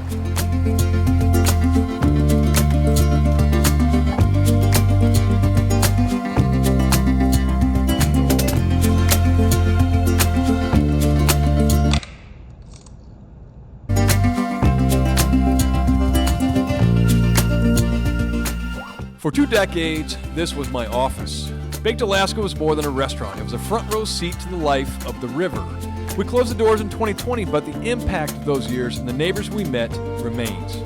For 2 decades, this was my office. Baked Alaska was more than a restaurant. It was a front row seat to the life of the river. We closed the doors in 2020, but the impact of those years and the neighbors we met remains.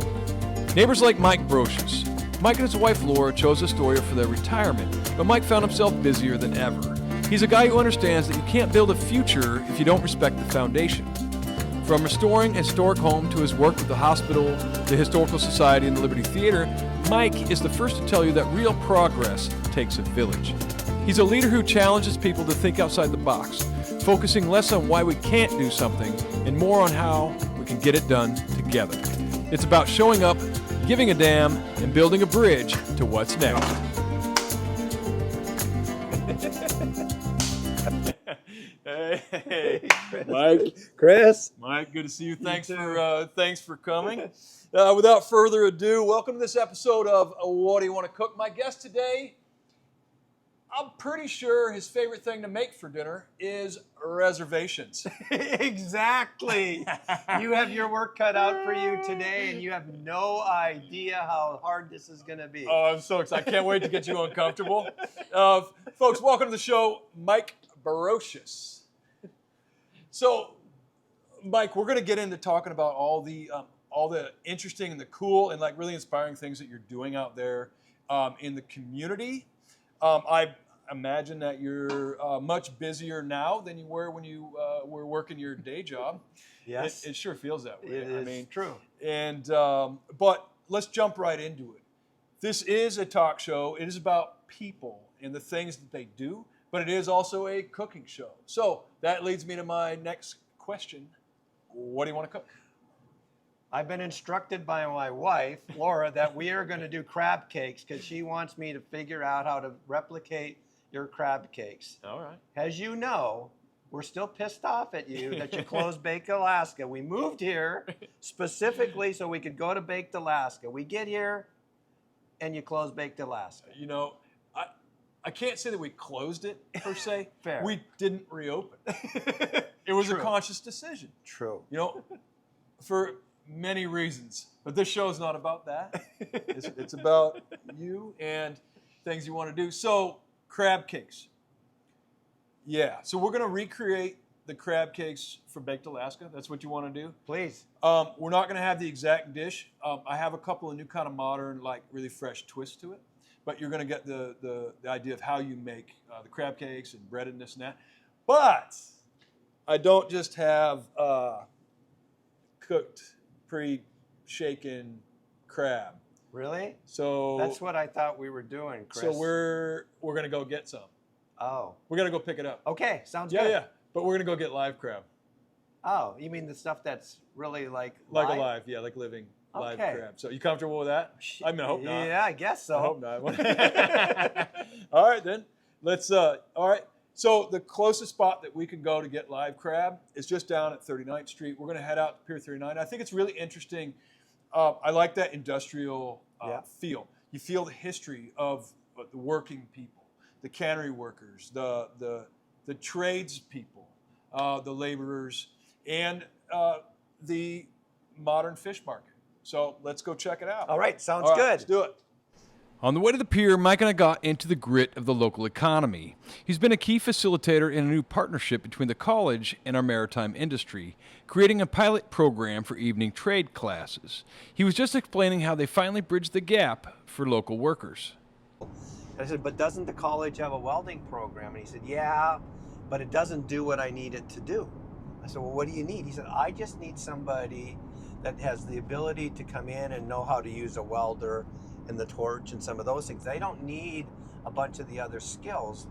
Neighbors like Mike Brochious. Mike and his wife Laura chose Astoria for their retirement, but Mike found himself busier than ever. He's a guy who understands that you can't build a future if you don't respect the foundation. From restoring a historic home to his work with the hospital, the Historical Society, and the Liberty Theater, Mike is the first to tell you that real progress takes a village. He's a leader who challenges people to think outside the box, focusing less on why we can't do something and more on how we can get it done together. It's about showing up, giving a damn, and building a bridge to what's next. Hey, Mike, Chris. Mike, good to see you. Thanks for coming. Without further ado, welcome to this episode of What Do You Want to Cook? My guest today, I'm pretty sure his favorite thing to make for dinner is reservations. Exactly. You have your work cut out for you today, and you have no idea how hard this is going to be. Oh, I'm so excited. I can't wait to get you uncomfortable. Folks, welcome to the show, Mike Brochious. So, Mike, we're going to get into talking about all the interesting and the cool and like really inspiring things that you're doing out there in the community. I imagine that you're much busier now than you were when you were working your day job. Yes, it sure feels that way. It is true. And but let's jump right into it. This is a talk show. It is about people and the things that they do, but it is also a cooking show. So that leads me to my next question. What do you want to cook? I've been instructed by my wife, Laura, that we are going to do crab cakes because she wants me to figure out how to replicate your crab cakes. All right. As you know, we're still pissed off at you that you closed Baked Alaska. We moved here specifically so we could go to Baked Alaska. We get here and you close Baked Alaska. You know, I can't say that we closed it per se. Fair. We didn't reopen. It was True. A conscious decision. True. You know, for many reasons, but this show is not about that. It's about you and things you want to do. So, crab cakes. Yeah, so we're going to recreate the crab cakes for Baked Alaska. That's what you want to do? Please. We're not going to have the exact dish. I have a couple of new kind of modern, like really fresh twists to it, but you're going to get the idea of how you make the crab cakes and bread and this and that. But I don't just have cooked, pre-shaken crab. Really? So that's what I thought we were doing, Chris. So we're going to go get some. Oh. We're going to go pick it up. Okay, sounds Yeah, good. yeah. But we're going to go get live crab. Oh, you mean the stuff that's really like Like alive, yeah, like living live crab. So you comfortable with that? I mean, I hope not. Yeah, I guess so. I hope not. All right, then. Let's, all right. So the closest spot that we can go to get live crab is just down at 39th Street. We're going to head out to Pier 39. I think it's really interesting. I like that industrial feel. You feel the history of the working people, the cannery workers, the tradespeople, the laborers, and the modern fish market. So let's go check it out. All right, sounds All right, good. Let's do it. On the way to the pier, Mike and I got into the grit of the local economy. He's been a key facilitator in a new partnership between the college and our maritime industry, creating a pilot program for evening trade classes. He was just explaining how they finally bridged the gap for local workers. I said, but doesn't the college have a welding program? And he said, yeah, but it doesn't do what I need it to do. I said, well, what do you need? He said, I just need somebody that has the ability to come in and know how to use a welder and the torch and some of those things. They don't need a bunch of the other skills.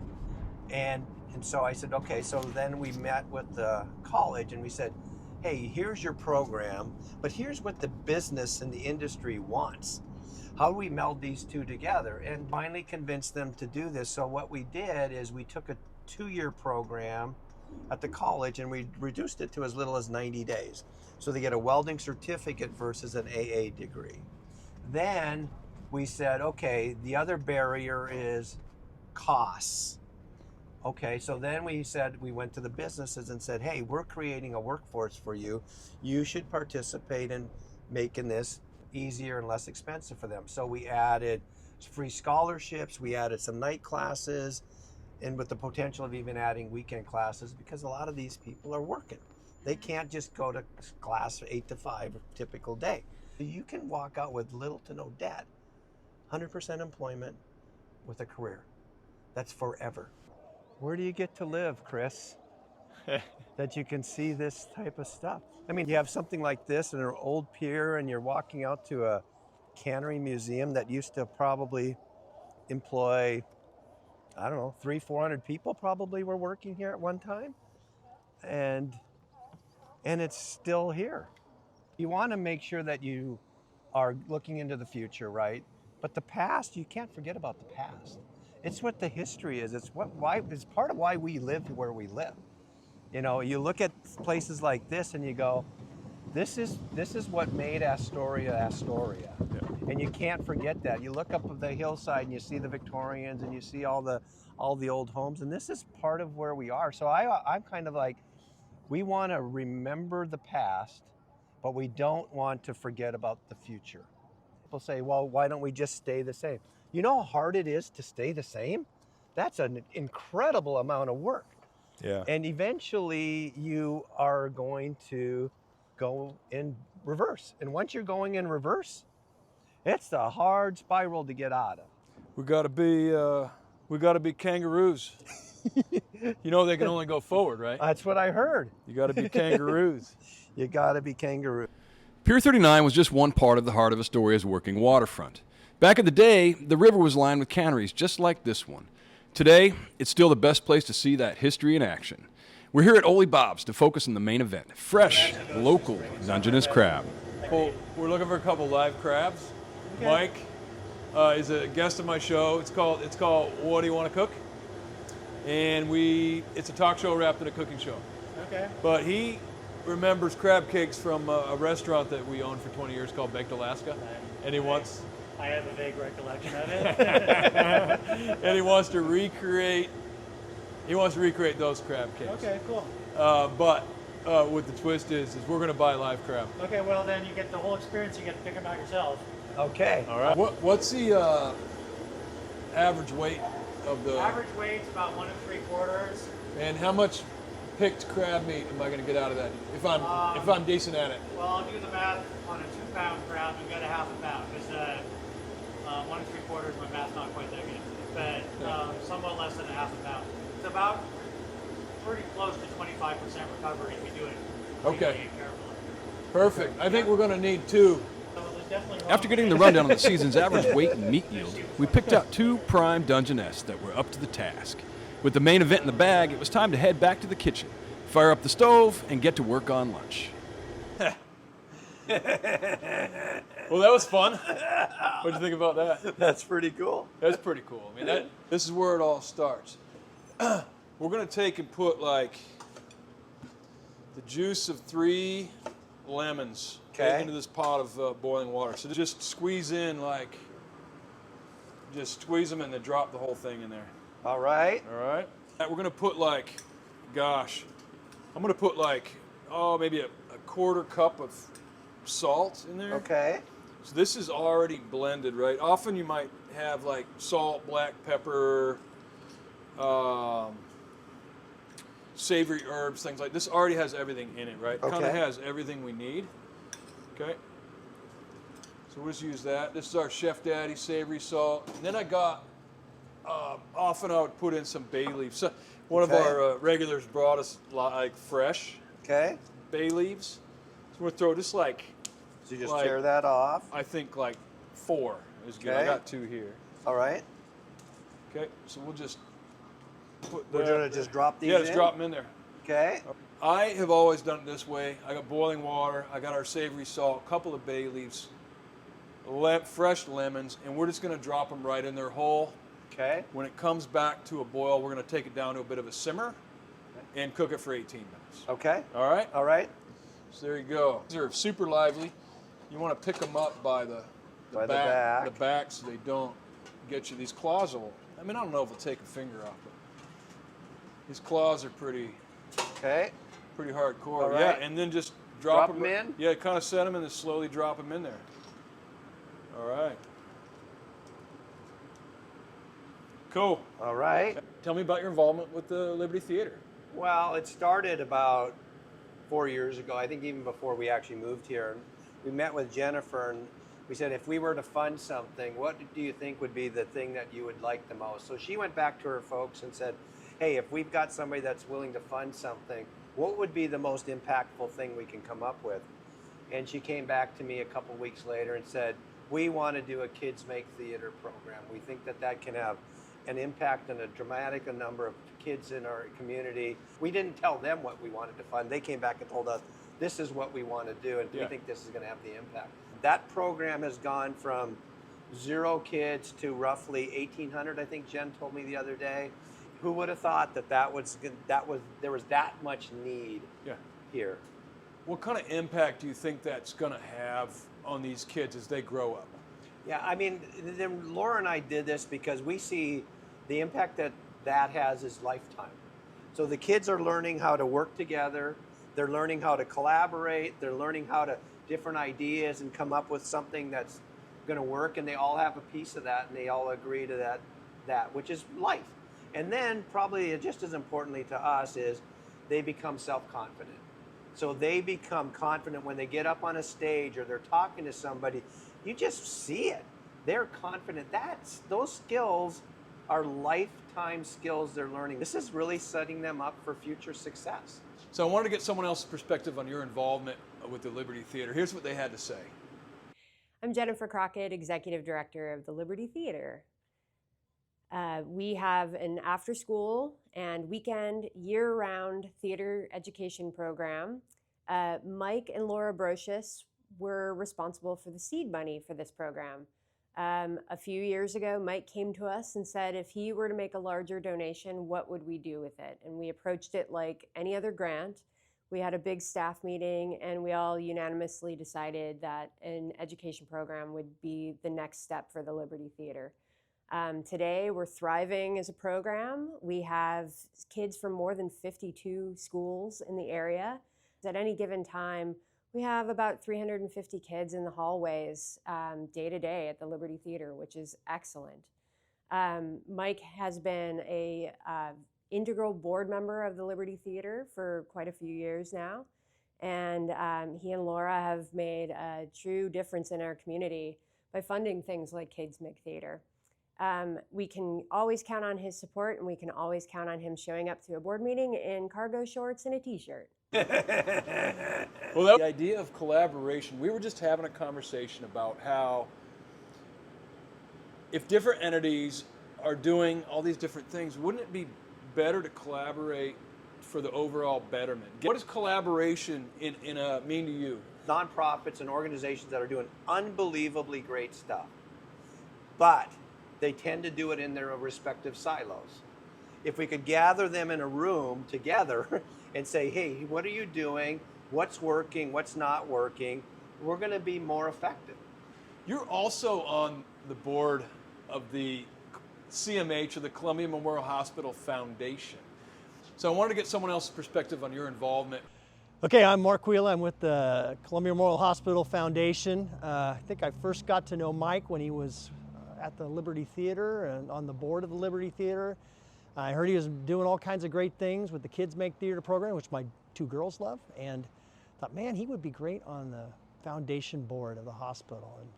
And so I said, okay, so then we met with the college and we said, hey, here's your program, but here's what the business and the industry wants. How do we meld these two together? And finally convinced them to do this. So what we did is we took a 2-year program at the college, and we reduced it to as little as 90 days. So they get a welding certificate versus an AA degree. Then we said, okay, the other barrier is costs. Okay, so then we went to the businesses and said, hey, we're creating a workforce for you. You should participate in making this easier and less expensive for them. So we added free scholarships, we added some night classes, and with the potential of even adding weekend classes, because a lot of these people are working. They can't just go to class 8 to 5, a typical day. You can walk out with little to no debt, 100% employment with a career. That's forever. Where do you get to live, Chris, that you can see this type of stuff? I mean, you have something like this in an old pier, and you're walking out to a cannery museum that used to probably employ, I don't know, 300-400 people probably were working here at one time. And it's still here. You want to make sure that you are looking into the future, right? But the past, you can't forget about the past. It's what the history is. It's part of why we live where we live. You know, you look at places like this and you go, this is what made Astoria Astoria. Yeah. And you can't forget that. You look up the hillside and you see the Victorians and you see all the old homes, and this is part of where we are. So I'm kind of like, we want to remember the past, but we don't want to forget about the future. People say, well, why don't we just stay the same? You know how hard it is to stay the same? That's an incredible amount of work. Yeah. And eventually you are going to go in reverse. And once you're going in reverse, it's a hard spiral to get out of. We gotta be kangaroos. You know they can only go forward, right? That's what I heard. You gotta be kangaroos. You gotta be kangaroo. Pier 39 was just one part of the heart of Astoria's working waterfront. Back in the day, the river was lined with canneries just like this one. Today, it's still the best place to see that history in action. We're here at OleBob's to focus on the main event, fresh, local Dungeness crab. Well, we're looking for a couple live crabs. Okay. Mike is a guest of my show. It's called What Do You Want to Cook? And it's a talk show wrapped in a cooking show. Okay. But he remembers crab cakes from a restaurant that we owned for 20 years called Baked Alaska. And he wants... I have a vague recollection of it. And he wants to recreate those crab cakes. Okay, cool. But what the twist is we're going to buy live crab. Okay, well then you get the whole experience. You get to pick them out yourself. Okay. All right. What's the average weight of the... Average weight's about 1 3/4. And how much picked crab meat am I going to get out of that if I'm decent at it? Well, I'll do the math on a 2-pound crab and get a 1/2 pound because 1 3/4, my math's not quite that good, but somewhat less than a 1/2 pound. It's about pretty close to 25% recovery if you do it. Okay. And carefully. Perfect. I think we're going to need 2. After getting the rundown on the season's average weight and meat yield, we picked out 2 prime Dungeness that were up to the task. With the main event in the bag, it was time to head back to the kitchen, fire up the stove, and get to work on lunch. Well, that was fun. What'd you think about that? That's pretty cool. That's pretty cool. I mean, this is where it all starts. We're going to take and put like the juice of 3 lemons into this pot of boiling water. So just squeeze in just squeeze them and then drop the whole thing in there. All right. All right. We're going to put I'm going to put maybe a 1/4 cup of salt in there. Okay. So this is already blended, right? Often you might have like salt, black pepper, savory herbs, things like this. Already has everything in it, right? Okay. Kind of has everything we need. Okay. So we'll just use that. This is our Chef Daddy savory salt. And then I got, often I would put in some bay leaves. So one of our regulars brought us like fresh bay leaves. So we'll throw just So you just tear that off? I think 4 is good. I got 2 here. All right. Okay, so we'll just put We're going to just drop these in? Yeah, just drop them in there. Okay. I have always done it this way. I got boiling water, I got our savory salt, a couple of bay leaves, fresh lemons, and we're just going to drop them right in there whole. Okay. When it comes back to a boil, we're going to take it down to a bit of a simmer. and cook it for 18 minutes. Okay. All right? All right. So there you go. These are super lively. You want to pick them up by the back so they don't get you. These claws will, I mean, I don't know if it'll take a finger off, but these claws are pretty hardcore. All right. Yeah, and then just drop them in? Yeah, kind of set them and then slowly drop them in there. All right. Cool. All right. Tell me about your involvement with the Liberty Theater. Well, it started about 4 years ago, I think even before we actually moved here. We met with Jennifer and we said, if we were to fund something, what do you think would be the thing that you would like the most? So she went back to her folks and said, hey, if we've got somebody that's willing to fund something, what would be the most impactful thing we can come up with? And she came back to me a couple weeks later and said, we want to do a Kids Make Theater program. We think that that can have an impact on a dramatic number of kids in our community. We didn't tell them what we wanted to fund. They came back and told us, this is what we want to do, and we think this is going to have the impact. That program has gone from 0 kids to roughly 1,800, I think Jen told me the other day. Who would have thought that there was that much need here? What kind of impact do you think that's going to have on these kids as they grow up? Yeah, I mean, then Laura and I did this because we see the impact that that has is lifetime. So the kids are learning how to work together. They're learning how to collaborate. They're learning how to different ideas and come up with something that's going to work. And they all have a piece of that, and they all agree to that, which is life. And then probably just as importantly to us is they become self-confident. So they become confident when they get up on a stage or they're talking to somebody. You just see it. They're confident. Those skills are lifetime skills they're learning. This is really setting them up for future success. So I wanted to get someone else's perspective on your involvement with the Liberty Theater. Here's what they had to say. I'm Jennifer Crockett, Executive Director of the Liberty Theater. We have an after-school and weekend, year-round theater education program. Mike and Laura Brochious were responsible for the seed money for this program. A few years ago, Mike came to us and said, if he were to make a larger donation, what would we do with it? And we approached it like any other grant. We had a big staff meeting and we all unanimously decided that an education program would be the next step for the Liberty Theater. Today, we're thriving as a program. We have kids from more than 52 schools in the area. At any given time, we have about 350 kids in the hallways day to day at the Liberty Theater, which is excellent. Mike has been a integral board member of the Liberty Theater for quite a few years now. And he and Laura have made a true difference in our community by funding things like Kids Make Theater. We can always count on his support, and we can always count on him showing up to a board meeting in cargo shorts and a t-shirt. Well, the idea of collaboration, we were just having a conversation about how if different entities are doing all these different things, wouldn't it be better to collaborate for the overall betterment? What does collaboration mean to you? Nonprofits and organizations that are doing unbelievably great stuff, but they tend to do it in their respective silos. If we could gather them in a room together and say, hey, what are you doing? What's working? What's not working? We're going to be more effective. You're also on the board of the CMH, or the Columbia Memorial Hospital Foundation. So I wanted to get someone else's perspective on your involvement. Okay, I'm Mark Wheeler. I'm with the Columbia Memorial Hospital Foundation. I think I first got to know Mike when he was at the Liberty Theater and on the board of the Liberty Theater. I heard he was doing all kinds of great things with the Kids Make Theater program, which my 2 girls love, and thought, man, he would be great on the foundation board of the hospital. And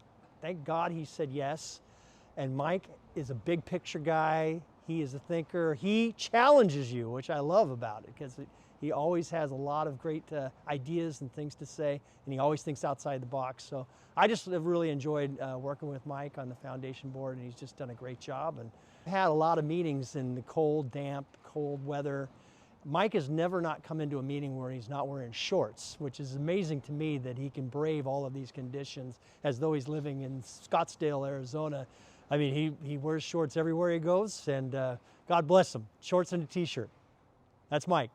thank God he said yes. And Mike is a big picture guy. He is a thinker. He challenges you, which I love about it, because he always has a lot of great ideas and things to say, and he always thinks outside the box. So I just have really enjoyed working with Mike on the foundation board, and he's just done a great job. And had a lot of meetings in the cold, damp, cold weather. Mike has never not come into a meeting where he's not wearing shorts, which is amazing to me that he can brave all of these conditions as though he's living in Scottsdale, Arizona. I mean, he wears shorts everywhere he goes, and God bless him. Shorts and a t-shirt. That's Mike.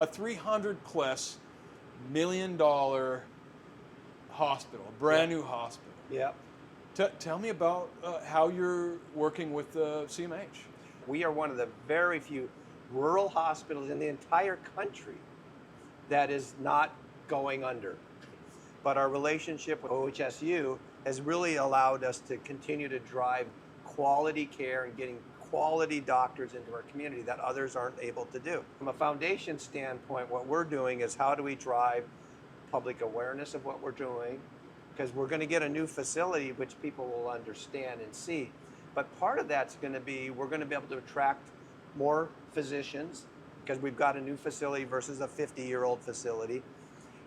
A $300+ million hospital, a brand new hospital. Yep. Tell me about how you're working with the CMH. We are one of the very few rural hospitals in the entire country that is not going under. But our relationship with OHSU has really allowed us to continue to drive quality care and getting quality doctors into our community that others aren't able to do. From a foundation standpoint, what we're doing is how do we drive public awareness of what we're doing, because we're going to get a new facility which people will understand and see. But part of that's going to be, we're going to be able to attract more physicians because we've got a new facility versus a 50-year-old facility.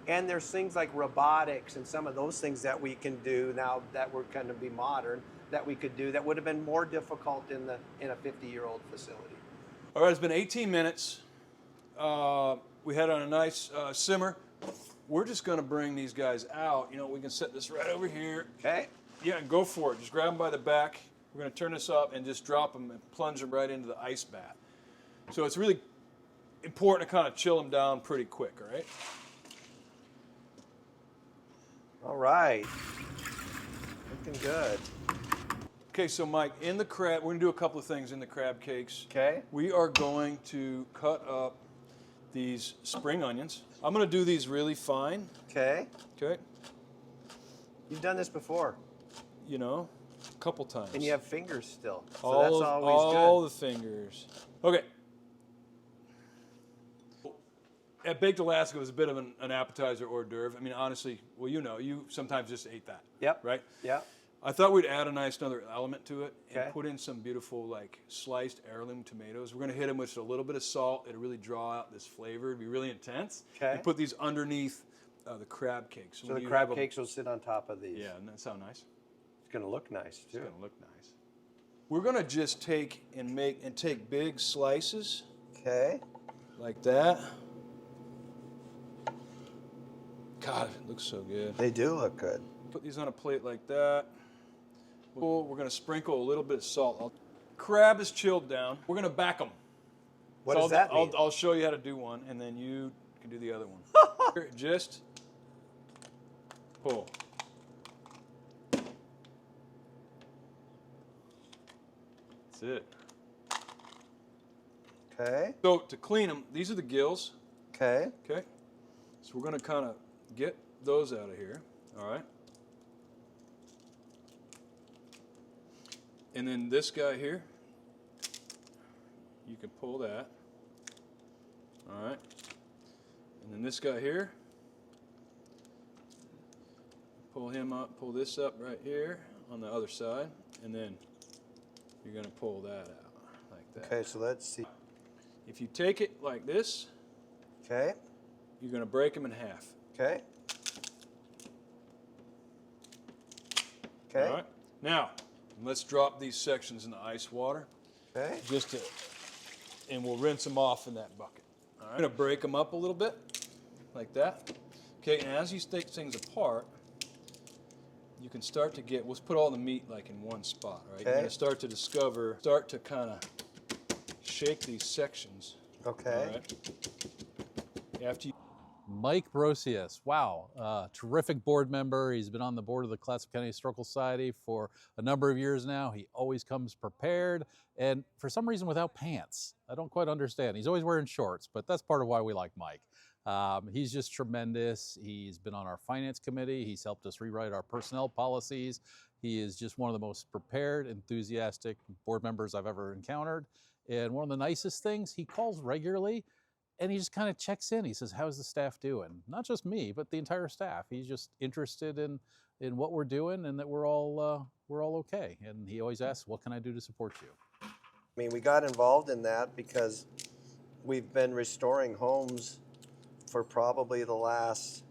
And there's things like robotics and some of those things that we can do now that we're going to be modern, that we could do that would have been more difficult in a 50-year-old facility. All right, it's been 18 minutes. We had on a nice simmer. We're just going to bring these guys out. You know, we can set this right over here. Okay. Yeah, go for it. Just grab them by the back. We're going to turn this up and just drop them and plunge them right into the ice bath. So it's really important to kind of chill them down pretty quick, all right? All right. Looking good. Okay, so Mike, in the crab, we're going to do a couple of things in the crab cakes. Okay. We are going to cut up these spring onions. I'm going to do these really fine. Okay. Okay. You've done this before. You know, a couple times. And you have fingers still. So all that's of, always all good. the fingers. Okay. At Baked Alaska was a bit of an appetizer hors d'oeuvre. I mean, honestly, well, you know, you sometimes just ate that. Yep. Right? Yep. I thought we'd add a nice another element to it and Okay. put in some beautiful, like, sliced heirloom tomatoes. We're going to hit them with just a little bit of salt. It'll really draw out this flavor. It'll be really intense. Okay. And put these underneath the crab cakes. So the crab cakes will sit on top of these. Yeah, and that sound nice? It's going to look nice, too. It's going to look nice. We're going to just take big slices Okay. like that. God, it looks so good. They do look good. Put these on a plate like that. We're going to sprinkle a little bit of salt. Crab is chilled down. We're going to back them. What does that mean? I'll show you how to do one, and then you can do the other one. Here, just pull. That's it. Okay. So to clean them, these are the gills. Okay. Okay. So we're going to kind of get those out of here. All right. And then this guy here, you can pull that. All right. And then this guy here, pull him up, pull this up right here on the other side, and then you're going to pull that out like that. Okay, so let's see. If you take it like this, Okay. you're going to break them in half. Okay. Okay. All right. Now, let's drop these sections in the ice water. Okay. And we'll rinse them off in that bucket. All right. I'm going to break them up a little bit, like that. Okay, and as you take things apart, you can start to get, let's put all the meat like in one spot, right? Okay. You're going to start to kind of shake these sections. Okay. All right. After you Mike Brosius, wow, terrific board member. He's been on the board of the Clatsop County Historical Society for a number of years now. He always comes prepared and for some reason without pants. I don't quite understand. He's always wearing shorts, but that's part of why we like Mike. He's just tremendous. He's been on our finance committee. He's helped us rewrite our personnel policies. He is just one of the most prepared, enthusiastic board members I've ever encountered. And one of the nicest things, he calls regularly and he just kind of checks in. He says, how's the staff doing? Not just me, but the entire staff. He's just interested in what we're doing and that we're all okay. And he always asks, what can I do to support you? I mean, we got involved in that because we've been restoring homes for probably the last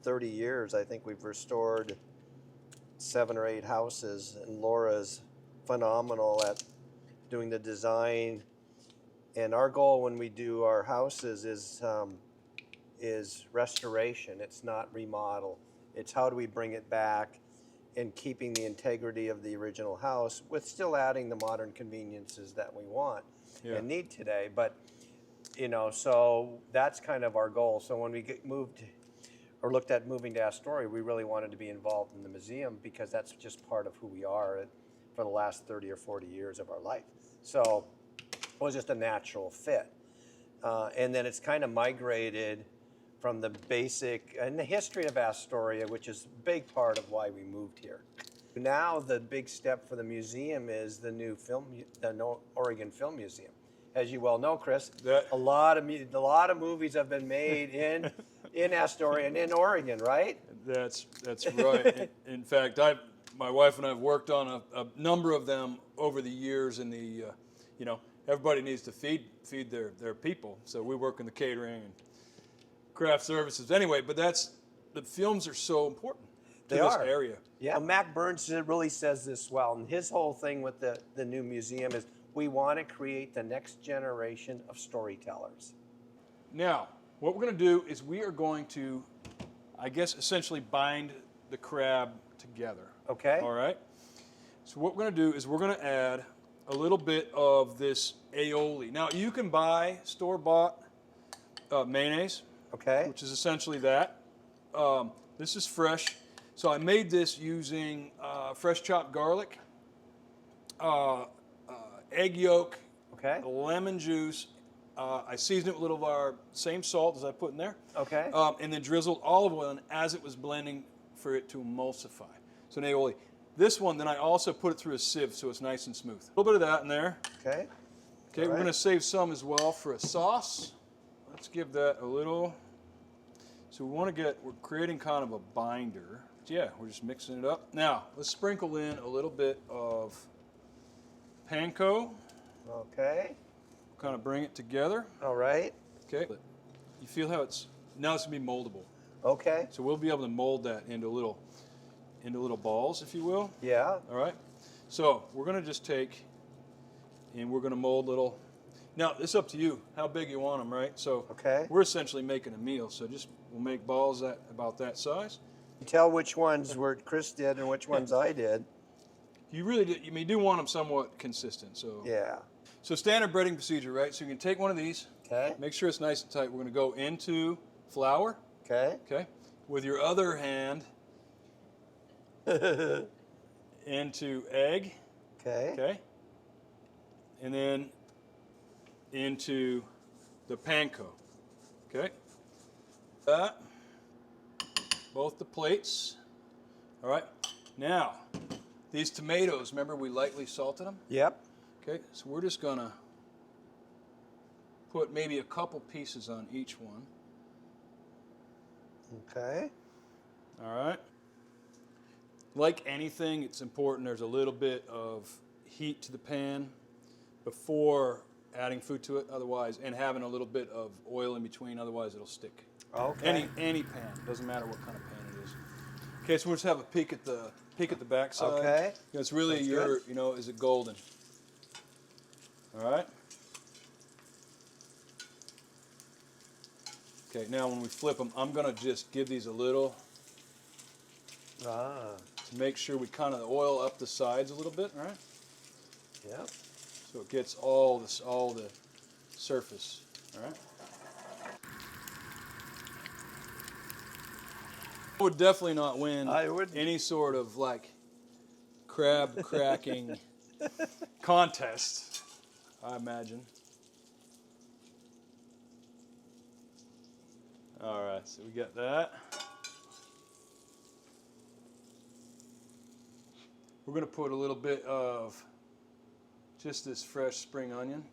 30 years. I think we've restored 7 or 8 houses, and Laura's phenomenal at doing the design. And our goal when we do our houses is restoration. It's not remodel. It's how do we bring it back and keeping the integrity of the original house with still adding the modern conveniences that we want and need today. But You know, so that's kind of our goal. So when we moved or looked at moving to Astoria, we really wanted to be involved in the museum because that's just part of who we are for the last 30 or 40 years of our life. So it was just a natural fit. And then it's kind of migrated from the basic and the history of Astoria, which is a big part of why we moved here. Now the big step for the museum is the new Oregon Film Museum. As you well know, Chris, a lot of movies have been made in Astoria and in Oregon, right? That's right. In fact, my wife and I have worked on a number of them over the years. And everybody needs to feed their people, so we work in the catering and craft services. Anyway, but the films are so important to this area. Yeah, Mac Burns really says this well, and his whole thing with the new museum is we want to create the next generation of storytellers. Now, what we're going to do is we are going to, I guess, essentially bind the crab together. Okay. All right? So what we're going to do is we're going to add a little bit of this aioli. Now, you can buy store-bought mayonnaise, okay, which is essentially that. This is fresh. So I made this using fresh chopped garlic, egg yolk, okay, lemon juice. I seasoned it with a little of our same salt as I put in there. Okay. And then drizzled olive oil in as it was blending for it to emulsify. So an aioli. This one, then I also put it through a sieve so it's nice and smooth. A little bit of that in there. Okay. Okay, we're going to save some as well for a sauce. Let's give that a little. So we're creating kind of a binder. Yeah, we're just mixing it up. Now, let's sprinkle in a little bit of panko. Okay. Kind of bring it together. All right. Okay. You feel how now it's going to be moldable. Okay. So we'll be able to mold that into little balls, if you will. Yeah. All right. So we're going to just take and we're going to mold little. Now, it's up to you how big you want them, right? So we're essentially making a meal. So we'll make balls about that size. You tell which ones Chris did and which ones I did. You really do. You do want them somewhat consistent. So yeah. So standard breading procedure, right? So you can take one of these. Okay. Make sure it's nice and tight. We're going to go into flour. Okay. Okay. With your other hand into egg. Okay. Okay. And then into the panko. Okay. That. Both the plates. All right. Now, these tomatoes, remember we lightly salted them? Yep. Okay, so we're just gonna put maybe a couple pieces on each one. Okay. All right. Like anything, it's important there's a little bit of heat to the pan before adding food to it, otherwise, and having a little bit of oil in between, otherwise it'll stick. Okay. Any pan, doesn't matter what kind of pan it is. Okay, so we'll just have a peek at the back side. Okay. It's really is it golden? All right. Okay, now when we flip them, I'm gonna just give these a little to make sure we kind of oil up the sides a little bit, all right? Yep. So it gets all the surface, all right? I would definitely not win any sort of like crab cracking contest, I imagine. All right, so we got that. We're going to put a little bit of just this fresh spring onion.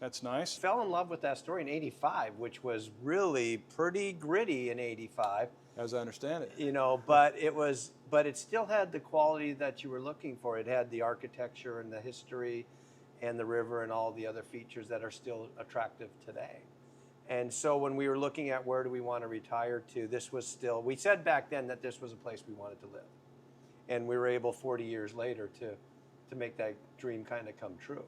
That's nice. Fell in love with Astoria in '85, which was really pretty gritty in '85. As I understand it. You know, but it still had the quality that you were looking for. It had the architecture and the history and the river and all the other features that are still attractive today. And so when we were looking at where do we want to retire to, this was still, we said back then that this was a place we wanted to live. And we were able 40 years later to make that dream kind of come true.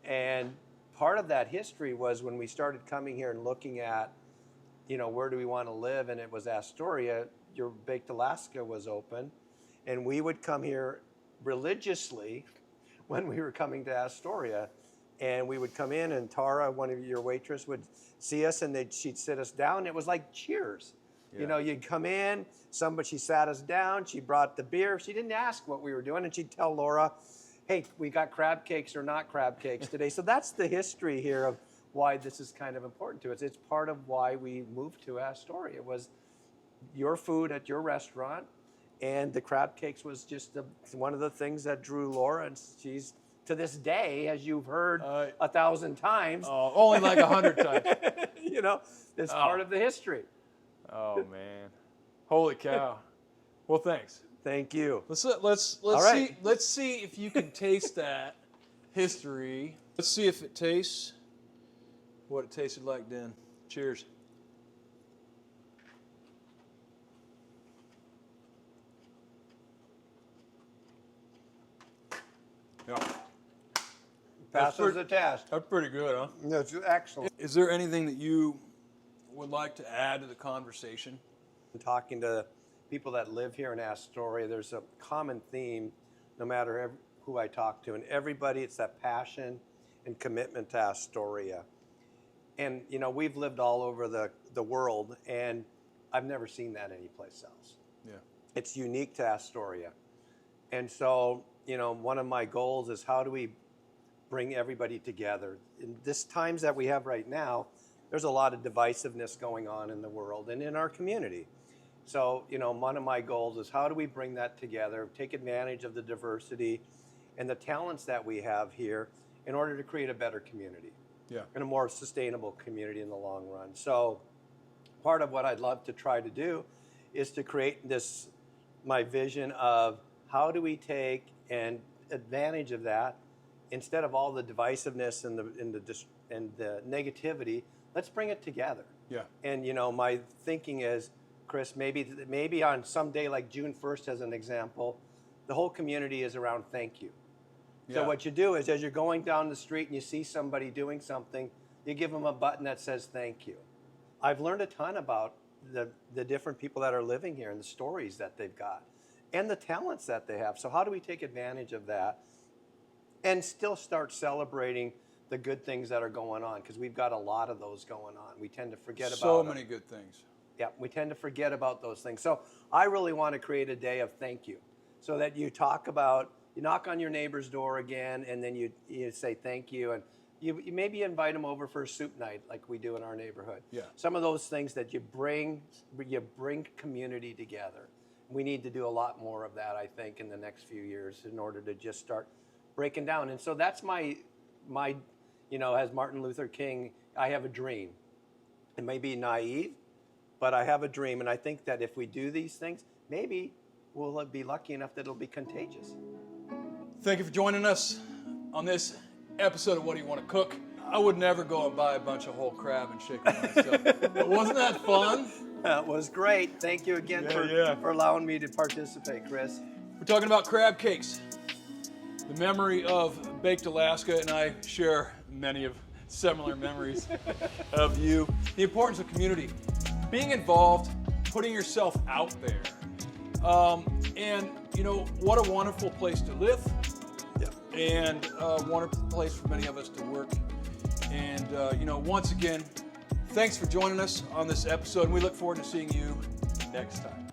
And part of that history was when we started coming here and looking at, you know, where do we want to live? And it was Astoria. Your Baked Alaska was open. And we would come here religiously when we were coming to Astoria And we would come in, and Tara, one of your waitress, would see us, and she'd sit us down. It was like Cheers. Yeah. You know, you'd come in, she sat us down, she brought the beer. She didn't ask what we were doing, and she'd tell Laura, hey, we got crab cakes or not crab cakes today. So that's the history here of why this is kind of important to us. It's part of why we moved to Astoria. It was your food at your restaurant, and the crab cakes was just one of the things that drew Laura, and she's, to this day, as you've heard 1,000 times. Oh, only like 100 times. You know, it's part of the history. Oh man, holy cow! Well, thanks. Thank you. Let's right. see if you can taste that history. Let's see if it tastes what it tasted like then. Cheers. Yeah. Passes the test. That's pretty good, huh? That's excellent. Is there anything that you would like to add to the conversation? Talking to people that live here in Astoria, there's a common theme, no matter who I talk to, and everybody, it's that passion and commitment to Astoria. And, you know, we've lived all over the world, and I've never seen that anyplace else. Yeah. It's unique to Astoria. And so, you know, one of my goals is how do we bring everybody together? In this times that we have right now, there's a lot of divisiveness going on in the world and in our community. So, you know, one of my goals is how do we bring that together, take advantage of the diversity and the talents that we have here in order to create a better community. Yeah. And a more sustainable community in the long run. So part of what I'd love to try to do is to create this, my vision of how do we take and advantage of that instead of all the divisiveness and the negativity. Let's bring it together. Yeah. And, you know, my thinking is, Chris, maybe on some day like June 1st, as an example, the whole community is around thank you. Yeah. So what you do is as you're going down the street and you see somebody doing something, you give them a button that says thank you. I've learned a ton about the different people that are living here and the stories that they've got and the talents that they have. So how do we take advantage of that and still start celebrating the good things that are going on? Because we've got a lot of those going on. We tend to forget about so many good things. Yeah, we tend to forget about those things. So I really want to create a day of thank you so that you talk about, you knock on your neighbor's door again, and then you say thank you, and you maybe invite them over for a soup night like we do in our neighborhood. Yeah. Some of those things that you bring community together. We need to do a lot more of that, I think, in the next few years in order to just start breaking down. And so that's my you know, as Martin Luther King, I have a dream. It may be naive, but I have a dream, and I think that if we do these things, maybe we'll be lucky enough that it'll be contagious. Thank you for joining us on this episode of What Do You Want to Cook? I would never go and buy a bunch of whole crab and shake it myself. But wasn't that fun? That was great. Thank you again for allowing me to participate, Chris. We're talking about crab cakes. The memory of Baked Alaska, and I share many of similar memories of you. The importance of community, being involved, putting yourself out there. And, you know, what a wonderful place to live. Yeah. And a wonderful place for many of us to work. And, you know, once again, thanks for joining us on this episode, and we look forward to seeing you next time.